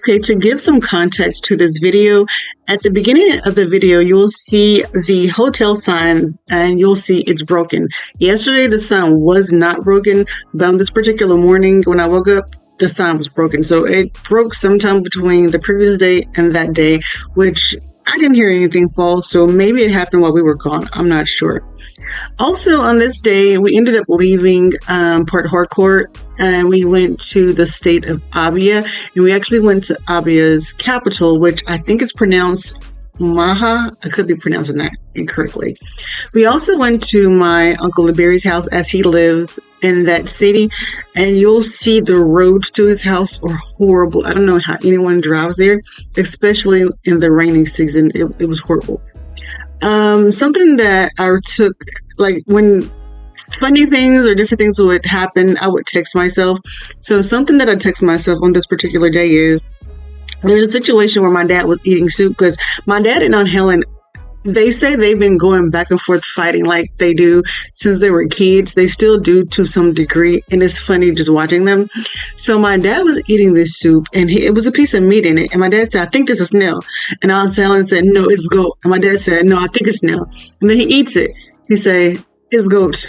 Okay, to give some context to this video, at the beginning of the video, you'll see the hotel sign and you'll see it's broken. Yesterday, the sign was not broken, but on this particular morning when I woke up, the sign was broken. So it broke sometime between the previous day and that day, which I didn't hear anything fall. So maybe it happened while we were gone. I'm not sure. Also, on this day, we ended up leaving Port Harcourt and we went to the state of Abia. And we actually went to Abia's capital, which I think is pronounced Maha. I could be pronouncing that incorrectly. We also went to my Uncle Liberi's house as he lives in that city. And you'll see the roads to his house are horrible. I don't know how anyone drives there, especially in the raining season. It was horrible. Something that I took, like when funny things or different things would happen, I would text myself. So something that I text myself on this particular day is, there's a situation where my dad was eating soup because my dad and Aunt Helen, they say they've been going back and forth fighting like they do since they were kids. They still do to some degree, and it's funny just watching them. So my dad was eating this soup, and it was a piece of meat in it. And my dad said, "I think this is snail." And Aunt Helen said, "No, it's goat." And my dad said, "No, I think it's snail." And then he eats it. He say, "It's goat."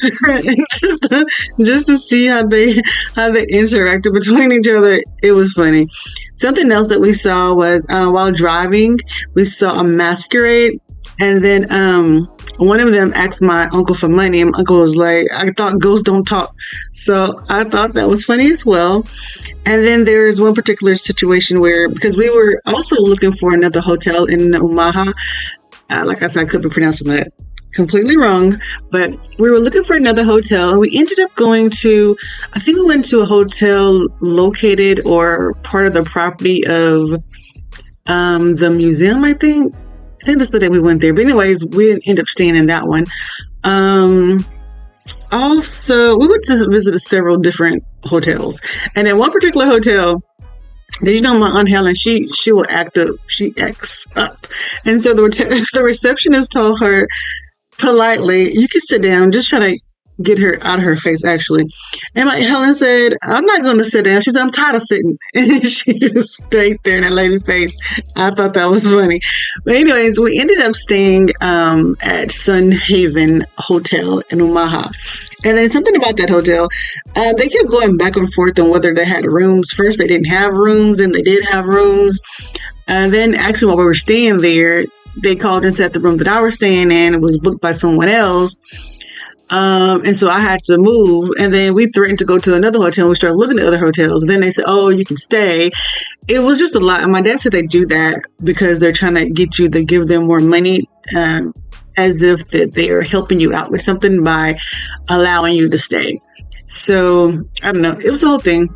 just to see how they interacted between each other. It was funny. Something else that we saw was while driving, we saw a masquerade. And then one of them asked my uncle for money. And my uncle was like, "I thought ghosts don't talk." So I thought that was funny as well. And then there's one particular situation where, because we were also looking for another hotel in Omaha. Like I said, I could be pronouncing that completely wrong. But we were looking for another hotel. And we ended up going to, I think we went to a hotel located or part of the property of the museum, I think. I think that's the day we went there. But anyways, we didn't end up staying in that one. Also, we went to visit several different hotels. And in one particular hotel, you know, my Aunt Helen, she will act up. She acts up. And so the receptionist told her politely, "You can sit down. Just try to get her out of her face," actually. And my Helen said, "I'm not going to sit down." She said, "I'm tired of sitting." And she just stayed there in that lady's face. I thought that was funny. But anyways, we ended up staying at Sun Haven Hotel in Omaha. And then something about that hotel, they kept going back and forth on whether they had rooms. First, they didn't have rooms, then they did have rooms. And then actually while we were staying there, they called and said the room that I was staying in was booked by someone else. And so I had to move, and then we threatened to go to another hotel. We started looking at other hotels. And then they said, "Oh, you can stay." It was just a lot. And my dad said they do that because they're trying to get you to give them more money, as if that they are helping you out with something by allowing you to stay. So I don't know. It was a whole thing.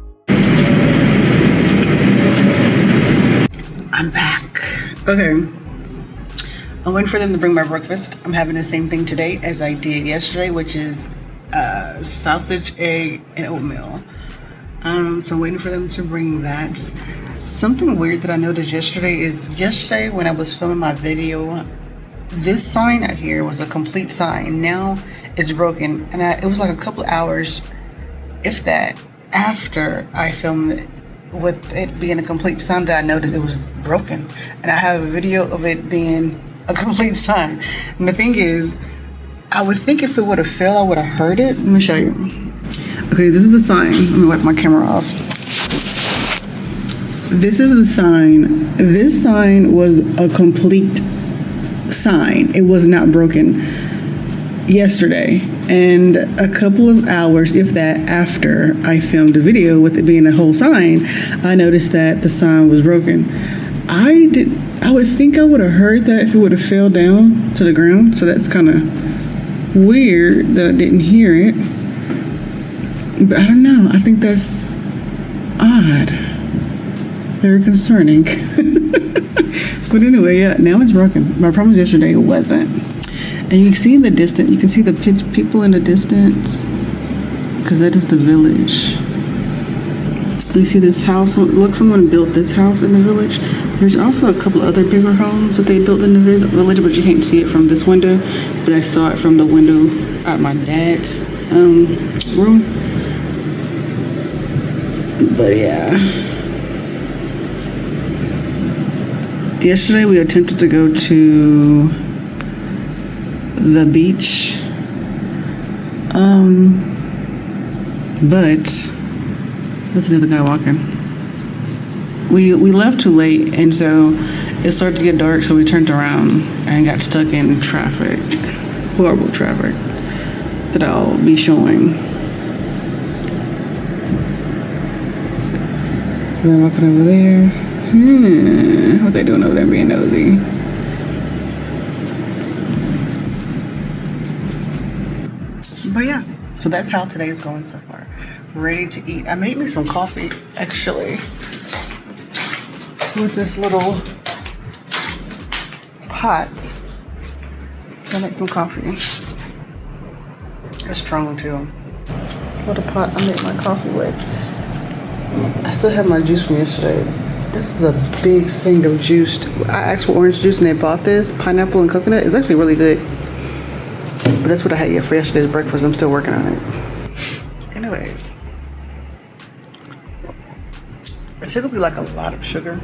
I'm back. Okay. I'm waiting for them to bring my breakfast. I'm having the same thing today as I did yesterday, which is sausage, egg, and oatmeal. So I'm waiting for them to bring that. Something weird that I noticed yesterday when I was filming my video, this sign out here was a complete sign. Now it's broken. And it was like a couple hours, if that, after I filmed it, with it being a complete sign, that I noticed it was broken. And I have a video of it being a complete sign. And the thing is, I would think if it would have fell, I would have heard it. Let me show you. Okay, this is the sign. Let me wipe my camera off. This is the sign. This sign was a complete sign. It was not broken yesterday. And a couple of hours, if that, after I filmed a video with it being a whole sign, I noticed that the sign was broken. I would think I would have heard that if it would have fell down to the ground. So that's kind of weird that I didn't hear it. But I don't know. I think that's odd. Very concerning. But anyway, yeah, now it's broken. My problem yesterday, it wasn't. And you can see in the distance, you can see the people in the distance, because that is the village. You see this house? Look, someone built this house in the village. There's also a couple other bigger homes that they built in the village, but you can't see it from this window. But I saw it from the window out of my dad's room. But yeah. Yesterday we attempted to go to the beach, but that's another guy walking. We left too late, and so it started to get dark, so we turned around and got stuck in traffic. Horrible traffic that I'll be showing. So they're walking over there. What they doing over there being nosy? But yeah, so that's how today is going so far. Ready to eat. I made me some coffee, actually, with this little pot. So I make some coffee. It's strong too. What a pot I made my coffee with. I still have my juice from yesterday. This is a big thing of juice. I asked for orange juice and they bought this. Pineapple and coconut. It's actually really good. But that's what I had for yesterday's breakfast. I'm still working on it. Anyways. It's typically like a lot of sugar.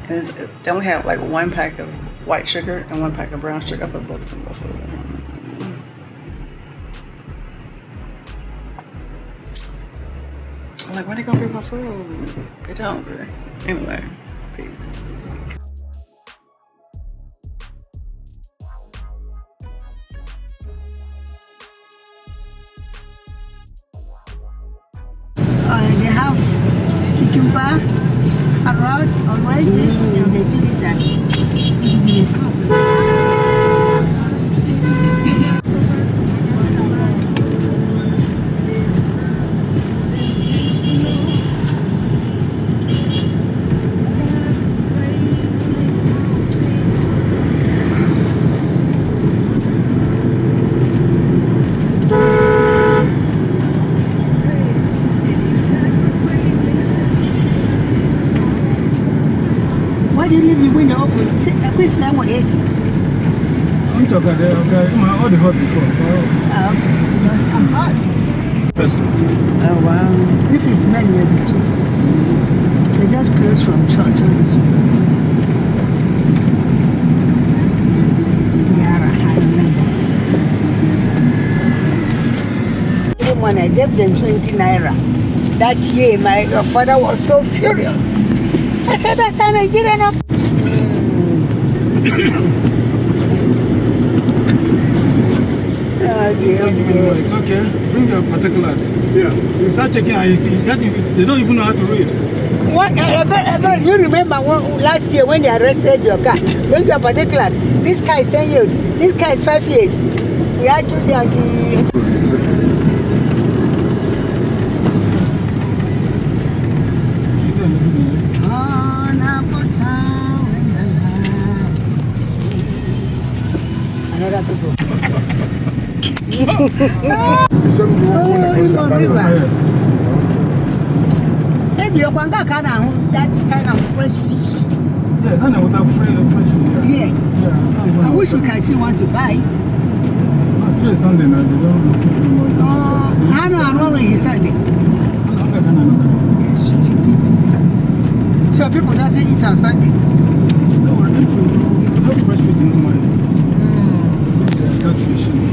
And they only have like 1 pack of white sugar and 1 pack of brown sugar. I put both of them before. I'm like, when they gonna bring my food? Get hungry. Anyway, peace. They have cucumber, carrot, oranges, and they peel it and easily cook. You leave the window open. Which name is? I'm talking about all the hot before. Because I'm hot. Person. Oh wow. If it's men, you'll be too. They just close from church. When I gave them 20 naira, that year your father was so furious. I said, that's a Nigerian. It's okay. Bring your particulars. Yeah. You start checking they don't even know how to read. What? You remember last year when they arrested your car? Bring your particulars. This car is 10 years. This car is 5 years. We had to do that. Another people. Maybe you can get that kind of fresh fish. Yeah, I know what that fresh fish. Yeah. I wish we can see one to buy. Today is Sunday now. They don't. I know I'm always Sunday. Yes, cheap people. So people doesn't eat on Sunday. No, have fresh fish in the morning.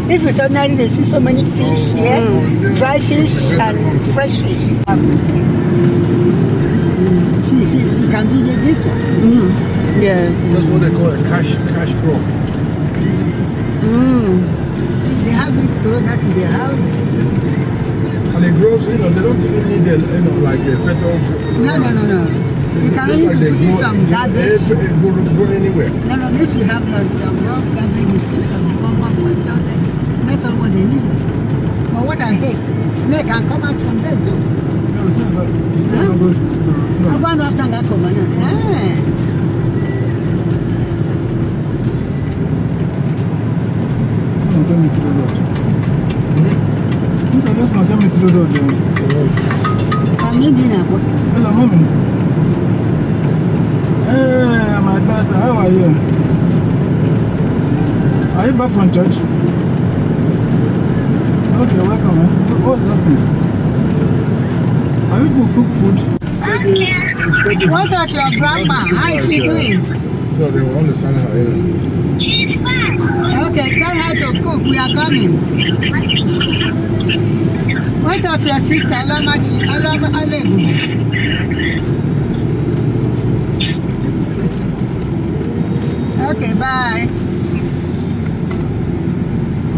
If it's ordinary, they see so many fish here, dry fish and fresh fish. See, you can video this one. Yes. That's what they call a cash crop. See, they have it closer to their houses. And it grows, they don't even need like a federal. No. You can only put in some garbage. It will grow anywhere. No, if you have some rough garbage, you see from the compound point down there. That's all what they need. But what I hate, snake can come out from there too. No, it's not good. No. I want after that come on. It's not going to Mr. Road. That's not going to Mr. Road. Can you be now? Hello, mommy. Hey, my daughter, how are you? Are you back from church? Okay, welcome, man. What's happening? Are you going to cook food? I What of your grandma? How is she doing? So they will understand her. Okay, tell her to cook. We are coming. What of your sister? Okay, bye.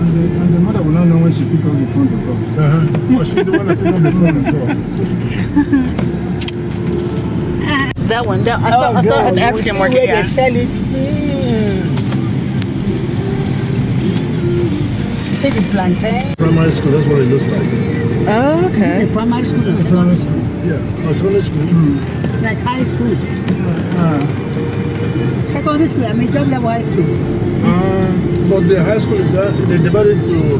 And the mother will not know when she pick up the phone to go. Well, she's the one that pick up the phone and call. That one. I saw at the African market. Where they sell it. See the plantain? Primary school, that's what it looks like. Oh, okay. The primary school or secondary school? Yeah, secondary school. Like high school. Secondary school, I mean job level high school. But the high school is they divided into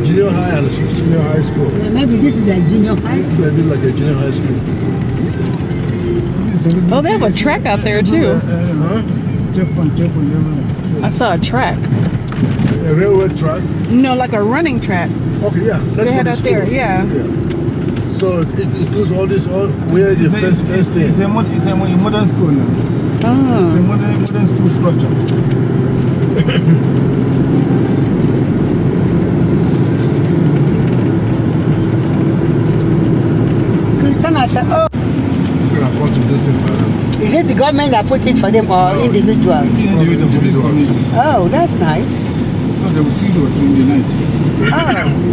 junior high and senior high school. Yeah, maybe this is like junior high school. They did like a junior high school. Oh, they have a track out there too. I saw a track. A railway track? No, like a running track. Okay, yeah. They had out there, yeah. So it includes all this, where the first thing. It's a modern school now. Oh. It's a modern school structure. Christiana said, oh. You can afford to do things like that. Is it the government that put it for them or individuals? Individuals. Oh, that's nice. So they will see you during the night. Oh.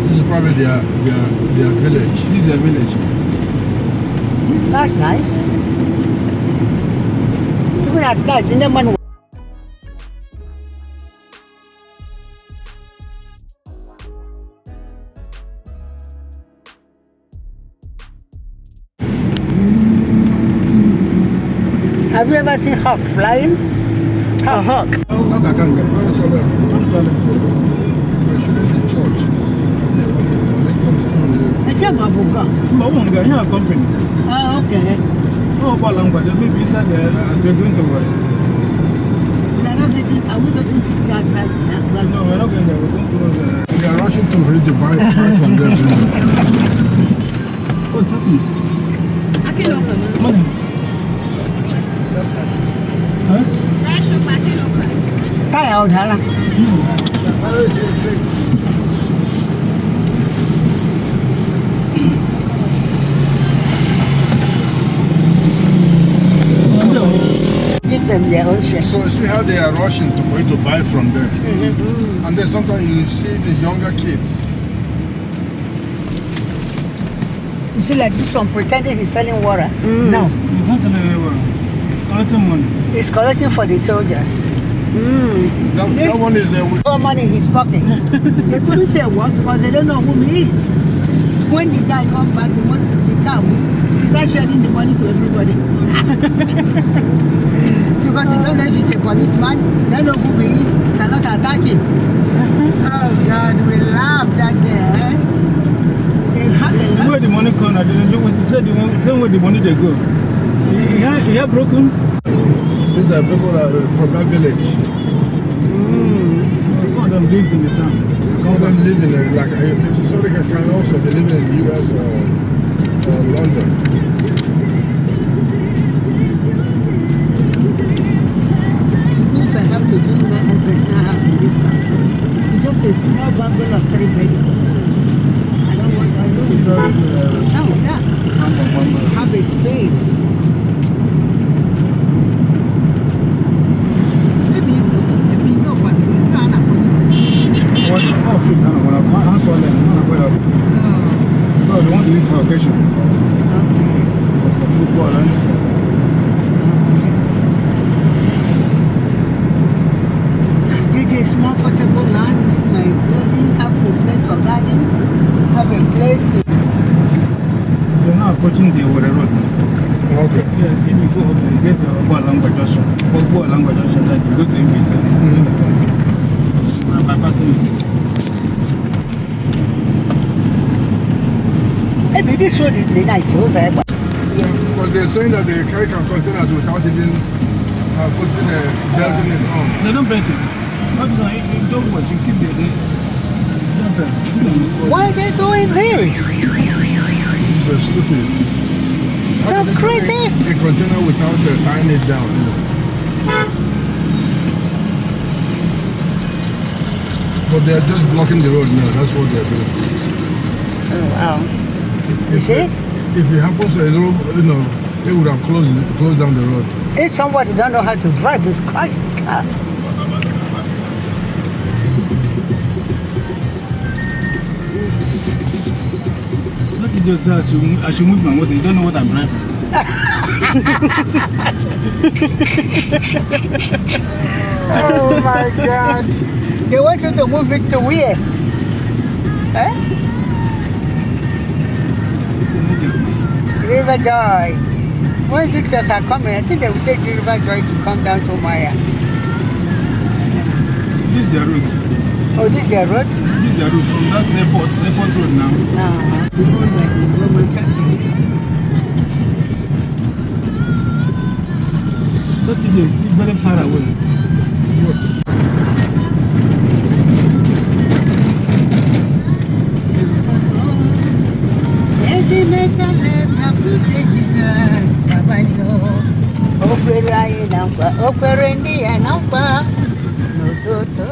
This is probably their village. This is a village. That's nice. Even at night, in the morning. Have you ever seen hawk flying? A hawk. They shouldn't be church. It's a mabuga. Company. Oh, okay. Oh, but they may be inside there as we're going to work. They're not getting, are we getting picked outside? No, we're not going there. We're going to They are rushing to read the buy from them. What's happening? Money. Huh? Kaya out, hala. Give them their own share. So you see how they are rushing for you to buy from them. And then sometimes you see the younger kids. You see, like this one pretending he's selling water. No, It's not selling water. It's collecting money. he's collecting for the soldiers. That one is with More money in his pocket. They couldn't say what because they don't know who he is. When the guy comes back, they want to the car. He starts sharing the money to everybody. Because you don't know if it's a policeman, you don't know who he is, cannot attack him. Oh God, we love that guy. They have the Where the money come, they said the same way the money they go. You have broken? these are people that are from that village. Some of them lives in the town. Some of them live in so they can also be living in the US or London. If I have to build my own personal house in this country, it's just a small bungalow of 3 bedrooms. I don't want all this. Oh, yeah. Have a space. Maybe no, but we can't afford it. What? Oh, free. No, when I ask for them, no, they want to use for vacation. Okay. For football, and Get a small portable land, make my building, have a place for garden, have a place to. they're now approaching the water road. Okay. Yeah, if you go up there, you get to Language Junction. Language Junction, then you go to MBC. Bypassing it. Maybe this road is nice, also. Yeah, because they're saying that they carry containers without even putting a belting it on. They don't bent it. Not you don't watch. You see they don't bent. Why are they doing this? They're stupid. So crazy. A container without tying it down. But they're just blocking the road now. That's what they're doing. Oh wow. You see it? If it happens, they would have closed down the road. If somebody don't know how to drive, just crash the car. What did you say? I should move my motor. You don't know what I'm driving. Oh my God. They want you to move it to where? Eh? River Joy. When victors are coming, I think they will take the River Joy to come down to Maya. This is their route. Oh, this is their road? This is their route from that airport road now. It goes like the Roman Catholic. 30 days, still very far away. Jesus, Babayo. Okweraye nampa, okwerendi nampa. No toto.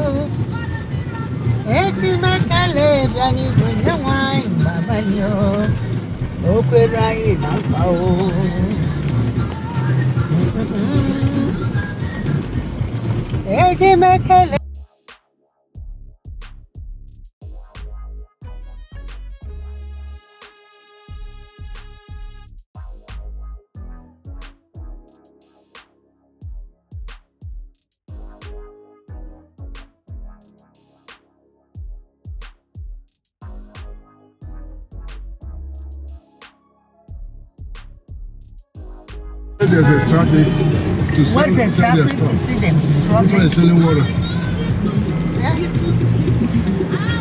Eti mekale biani Nwanyi, Babayo. Okweraye nampa o. Eti mekale. There's a traffic to What's the sell their traffic? stuff. You see them This one struggling. is selling water. Yeah.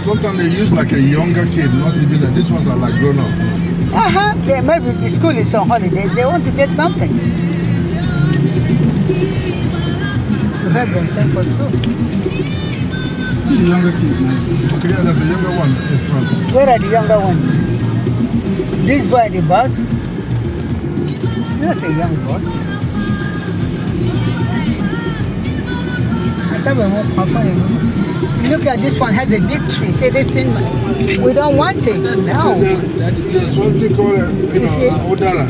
Sometimes they use like a younger kid, not even that. These ones are like grown up. Maybe the school is on holidays. They want to get something to help themselves for school. See the younger kids now. Okay, yeah, there's a younger one in front. Where are the younger ones? This boy at the bus. He's not a young boy. I thought we won't cover him. Look at this one, has a big tree. Say this thing, we don't want it. No. There's one thing called Odara.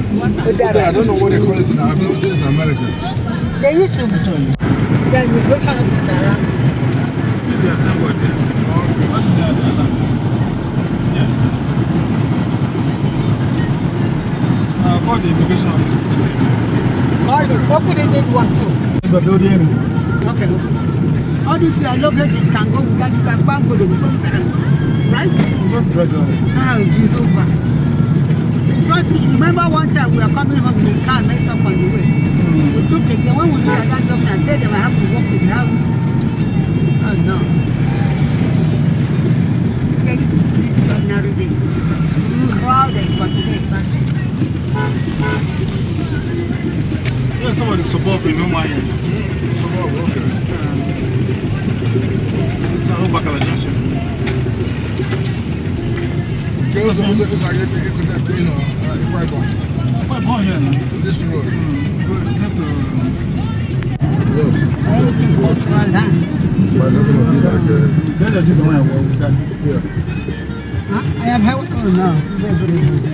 Odara. I don't know what they call it. I've never seen it in America. They used to. The immigration office around. See their signboard there. What is that? Yeah. Call the immigration office. Open they did one too. But they didn't. Okay. All these luggages can go right? Don't drag on. Ah, Jehovah. Trust me, remember one time we were coming home, the car messed up on the way. We took it, then when we reached at that junction, I told them I have to walk to the house. Oh no. Okay, this is ordinary day. Crowded, but today is Sunday. Yeah, somebody support in Nwanyi. Support, okay. It's like right on. This road. Anything cultural dance. But that's gonna be like This one, yeah. Huh? I have how? Oh no, very good.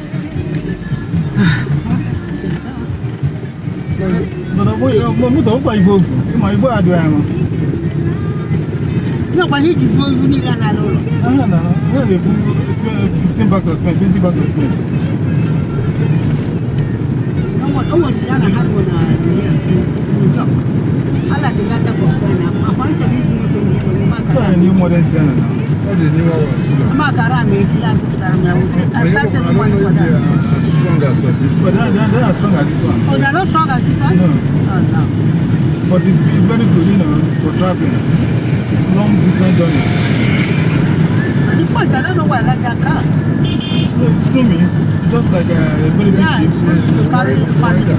No, but he just you need an alone. Where they put 15 bucks of spent, 20 bucks of spent. No one almost had one here in New York. I like the latter concern. I want to listen to A new modern Sienna now. What the newer ones? Magara made years of time. I will say, I started don't one know for if they that. are as strong as this. But they're as strong as this one. Oh, they're not strong as this one? No. Oh, no. But it's very good, for traveling. Long distance journey. At the point, I don't know why I like that car. No, it's roomy. Just like a very big Yeah, it's jeep. to carry the family.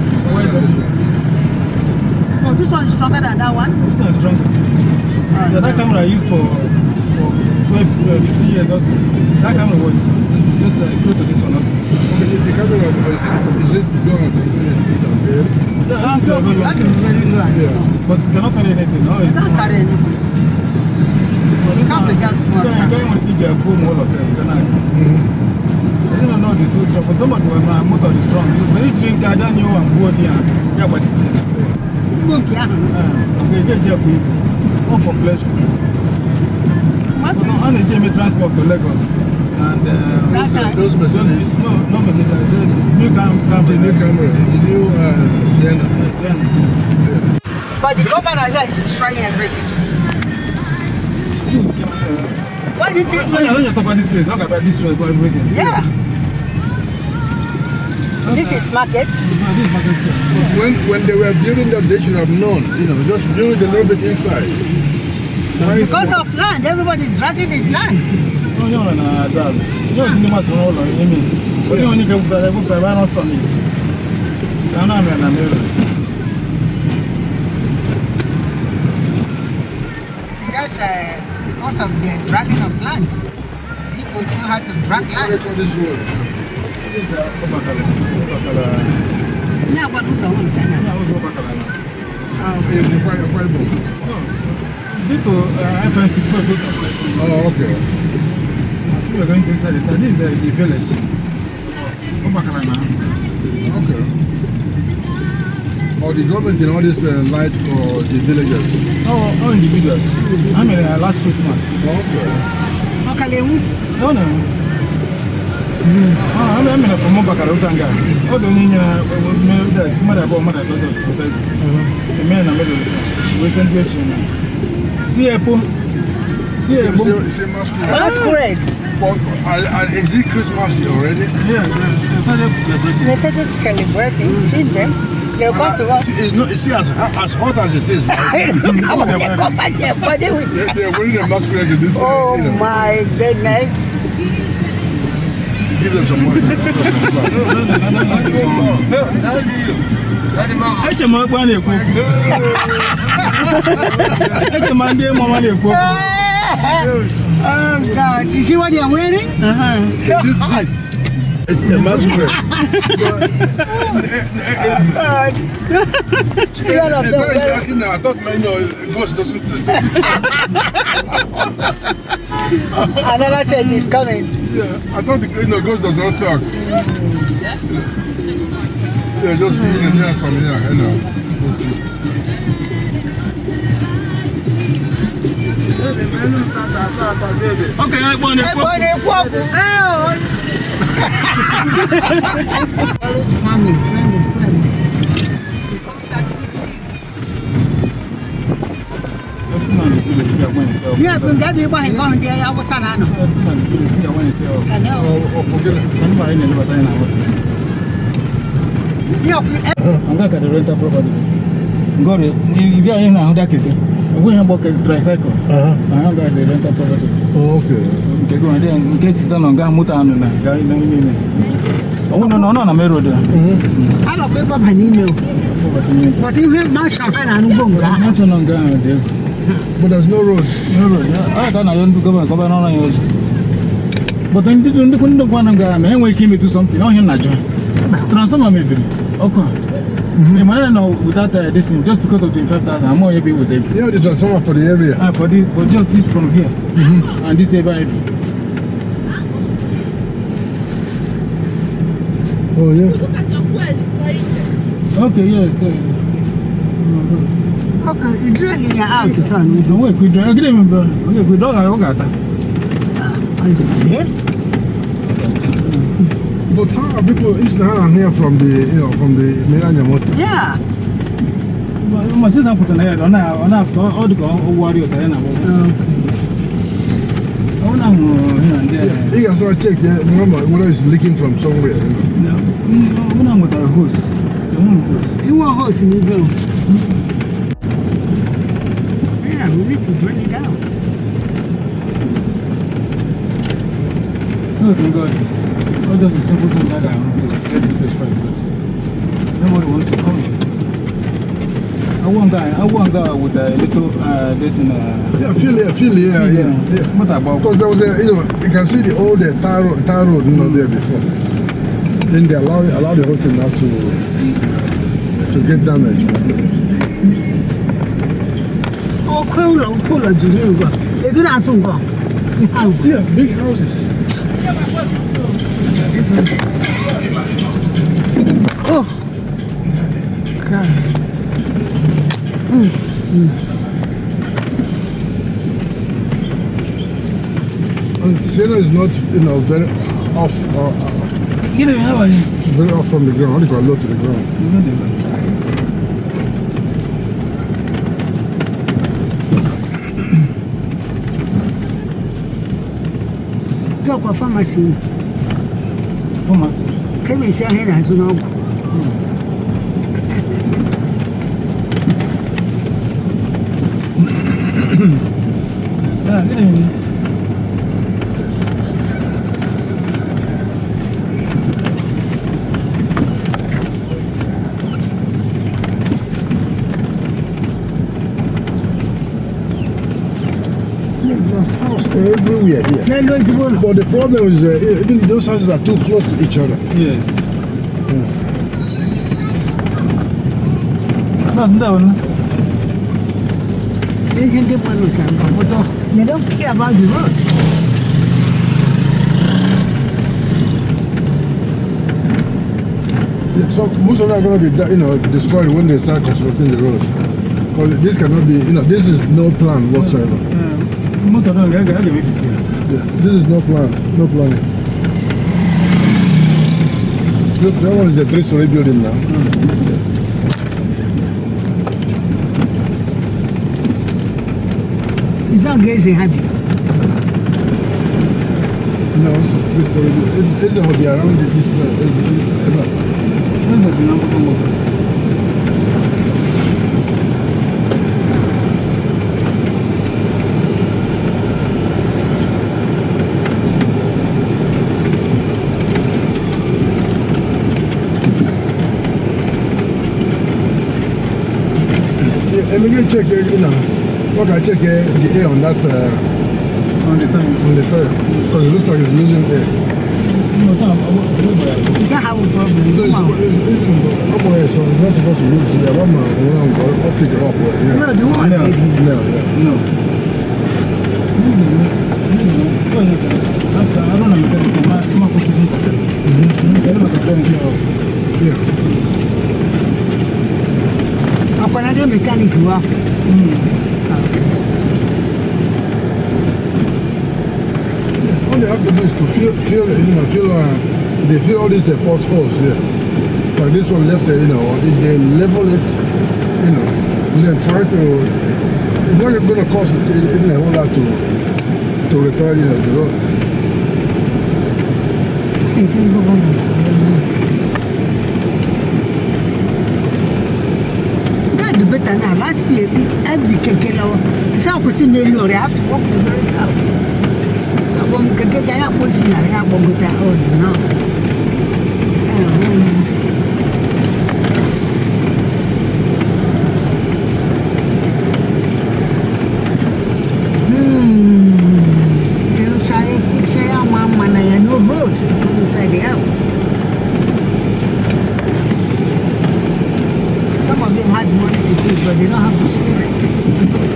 No, this one is stronger than that one. This one is stronger. Oh, That camera I used for 12, 15 years also. That camera was just close to this one also. Okay, the camera is it gone? Yeah, That is very low. but they cannot carry anything. No, They don't carry anything. You can't be just small. Yeah, you can't pick their phone all of them. I don't know this so strong. But somebody when my motor is strong. When you drink, I don't know I'm bored here. Yeah, but it's okay, get Jeffrey. All for pleasure. What? But on the Jamie transport to Lagos. And those Mercedes. No Mercedes. New camera. The new camera. The new Sienna. Sienna. But the governor here is destroying everything. Why do you think? When you talk about this place, talk about this place, everything. Yeah. This is market. This is market square. When they were building that, they should have known. You know, just build it a little bit inside. Because of land, everybody's dragging his land. No, you're on a drag. You're in the mass roll on Amy. But you only go for the book, the violence on this. I'm not an American. That's because of the dragging of land. People know how to drag How do they land. call this road? This is Obakala. Yeah, but who's the one? Yeah, also Obakala. The Bible. No. Dito FNC for Oh, okay. as we are going to inside it, this is the village. Obakala now. Okay. Or the government in all this light for the villagers. All individuals. I mean, last Christmas. Okay. No, no. I mean, from Obakala, Utanga. All the there's mother, daughters, the men are middle. Western direction. See a boom. See a boom. Say masquerade. That's great. But is it Christmas already? Yes, They started celebrating. See them. They'll come to us. See, as hot as it is, right? Come on, they come back there, body with. They're wearing a masquerade in this. Oh You know, my goodness. give them some money. Oh God. You see what they're wearing? This height. It's a masquerade. See all of them Everybody's wearing. asking now. I thought, man, ghost doesn't Another set is coming. Yeah, I thought ghost does not talk. Yeah, just hear some here, you know. That's good. okay, I want Everybody to walk. Always farming, farming. He comes at big seeds. Yeah, but that be why he gone there. I was on. I know. Oh, forget it. Yeah, I'm going to the rental property. Go to if you are in a hundred we have a tricycle. I'm going to the rental property. Oh, okay. Okay, go there in case it's on Gamuta and oh, no, I'm a road. I don't pick up an email. But if you have my shop and I'm going to But there's no road. No road. I don't know. You go on yours. But then you couldn't go on and go. Man, we came to something. Oh, you're not transformer maybe. Okay. You might know without this thing, just because of the 5,000, I'm more happy with it. Yeah, the transformer for the area. For just this from here. And this area. Oh, yeah. Look at your fuel, it's spicy. Okay, yes. Okay, you drill in your house to turn. No, wait, we drive. Okay, we don't have that. Is it safe? But how are people here from the Miranya motor? Yeah. My sister was here. On all the warrior. Yeah, you can check. Yeah, remember whether it's leaking from somewhere. No, we're with our hose. The one hose. You want horse in the bill? Yeah, we need to drain it out. Oh, thank God. Not just a simple thing that I want to get this place right, but nobody wants to come. I want guy with a little this in Yeah, feel here. What about? Because there was you can see the old tar road there before. Then they allow the whole thing now to get damaged. Oh, cool, do you go? They do not so go. Yeah, big houses. Oh, God. Sienna is not, very off. Very off from the ground. Only got low to the ground. Go to pharmacy. Pharmacy. Tell me, say, here has no. There's house everywhere here. No, it's one. But the problem is even those houses are too close to each other. Yes. Yeah. That's that one. They can get one with them, but they don't care about the road. Yeah, so most of them are going to be, destroyed when they start constructing the road. Because this cannot be, this is no plan whatsoever. Most of them, I can make it see. Yeah, this is no plan, no planning. Look, that one is a 3-story building now. It's not gazing happy. No, it's a 3-story building. It's going to be around this. That's the number one. Let me check, what can I check the air on that, On the time. because it looks like it's losing air. No, time. You can't have a problem. So it's not supposed to lose the air. I'll pick it up. No, Yeah. the one. No. Baby. No, yeah. No. After I don't know, I'm not possible. Yeah. Another mechanic, you are. All they have to do is to they fill all these potholes here. But this one left there, if they level it, then try to, it's not going to cost even a whole lot to repair, the road. Better now. Last year, every kekelo. So I could see the lorry. I have to walk the very house. So when kekelo, I have to see. I have to go to no. So you say, Mama, I no road to come inside the house. Some of them have money to do it, but they don't have the spirit to do it.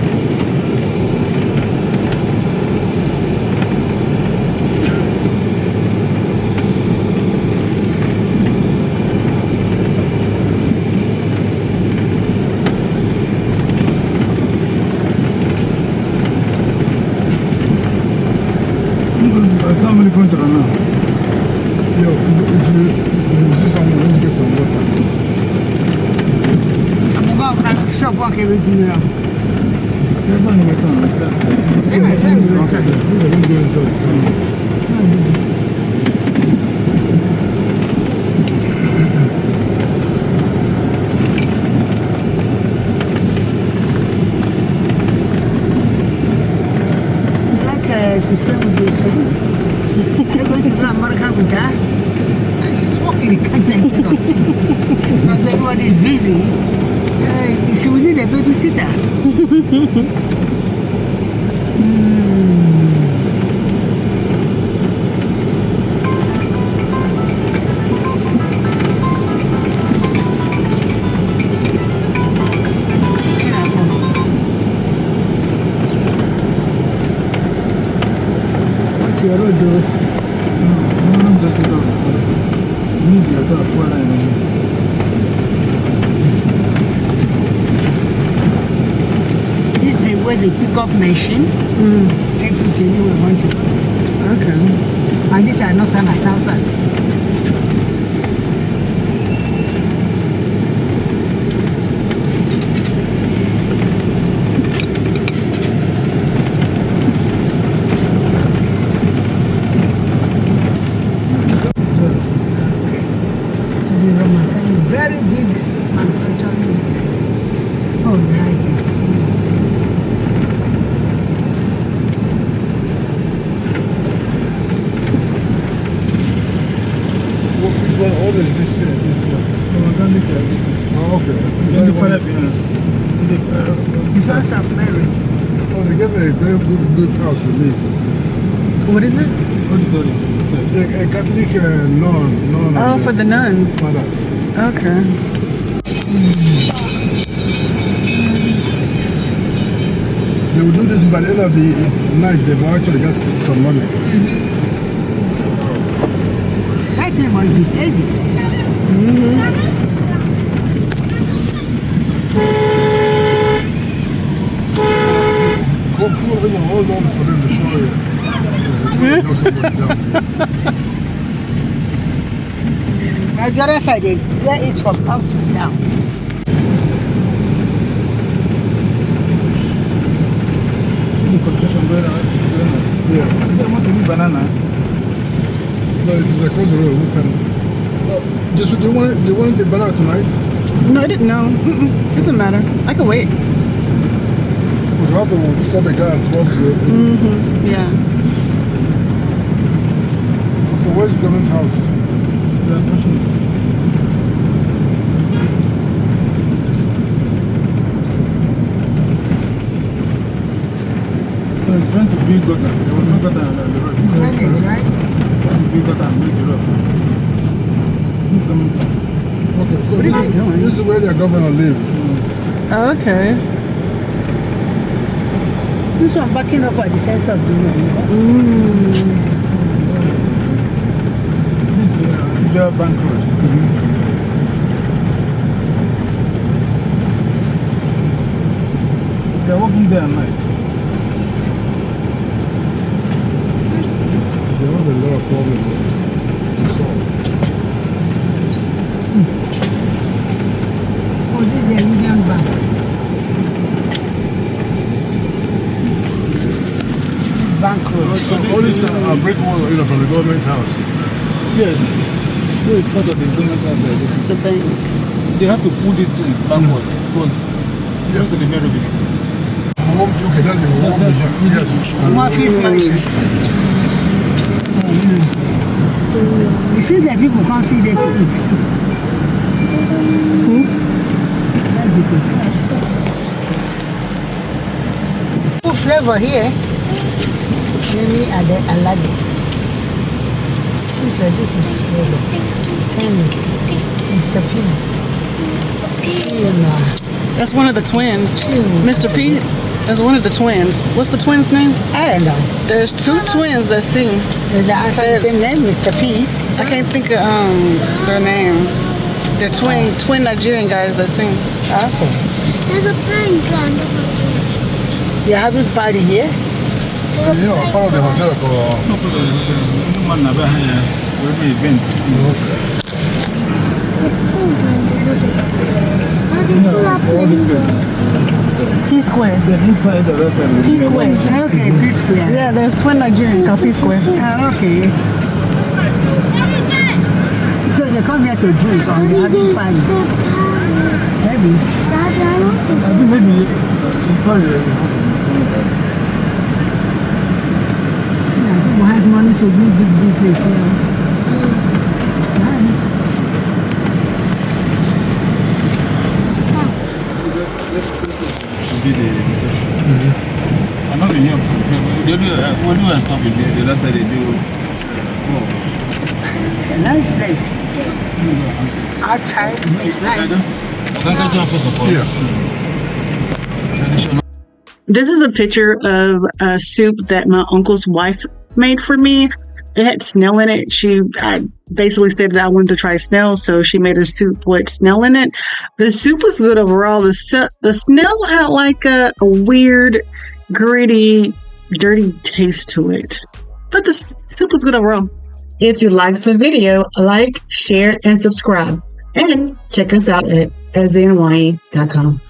Somebody going to run now. Yo, if you see someone, let's get some water. I'm going to shop walk everything now. There's only a ton. Let's go inside. To stay with this thing. You're going to do America with that? And she's walking, you can't take care of it. Because everybody's busy. She will need a babysitter. What's your road, though? This is where they pick up machine. Take you to anywhere you want to go. Okay. And these are not nice houses. To the Roman, very big manufacturing. Oh, right. Which one order is this? Oh, okay. Sisters of Mary. Oh, they gave me a very good house for me. What is it? A Catholic nun. Oh, for the nuns. Fathers. Okay. They will do this by the end of the night. They will actually get some money. That thing must be heavy. Cool, hold on for them to show you. By the other side, they wear it from up to down. Yeah. Banana. No, it's across the road. We can. Just, do you want the banana tonight? No, I didn't know. Doesn't matter. I can wait. Because we have to stop the guy and cross the road. Yeah. So where's the government house? So it's trying to build gutter. There was no gutter on the road. Drainage, right? Trying to build gutter and make the road. Okay, so What is he doing? this is where their governor live. Oh, okay. This one backing up at the center of the road. This is the bank road. They're walking there at night. They have a lot of problems to solve. Oh, this is a Union Bank. This bank road. So all this brick wall, from the government house. Yes. So it's part of the government house. The bank. They have to pull these things backwards because just the mirror before. Okay, that's the home. Yes. Murphy's mansion. It seems like people can't see there to eat too. That's the hotel stuff. Put flavor here. Maybe Alade. Seems like this is flavor. Tangy. Mr. P. That's one of the twins. Mr. P. That's one of the twins. What's the twins' name? I don't know. There's two twins that sing. They answer the same name, Mr. P. I can't think of their name. They're twin Nigerian guys that sing. Okay. There's a playing ground over You're having party here? Yeah, part of the hotel. No problem. No man never here. We're the event. All this place. P Square. Then inside the rest of P Square. Okay, P Square. Yeah, there's twin Nigerian called P Square. Okay. So they come here to drink or they're having party? Maybe. I think maybe probably. People have money to do big business here. It's nice. What do I stop in there? The last time they do. It's a nice place. Outside, it's nice. Yeah. This is a picture of a soup that my uncle's wife made for me. It had snail in it. I basically said that I wanted to try snail, so she made a soup with snail in it. The soup was good overall. The snail had like a weird, gritty, dirty taste to it. But the soup was good overall. If you liked the video, like, share, and subscribe. And check us out at Nwanyi.com.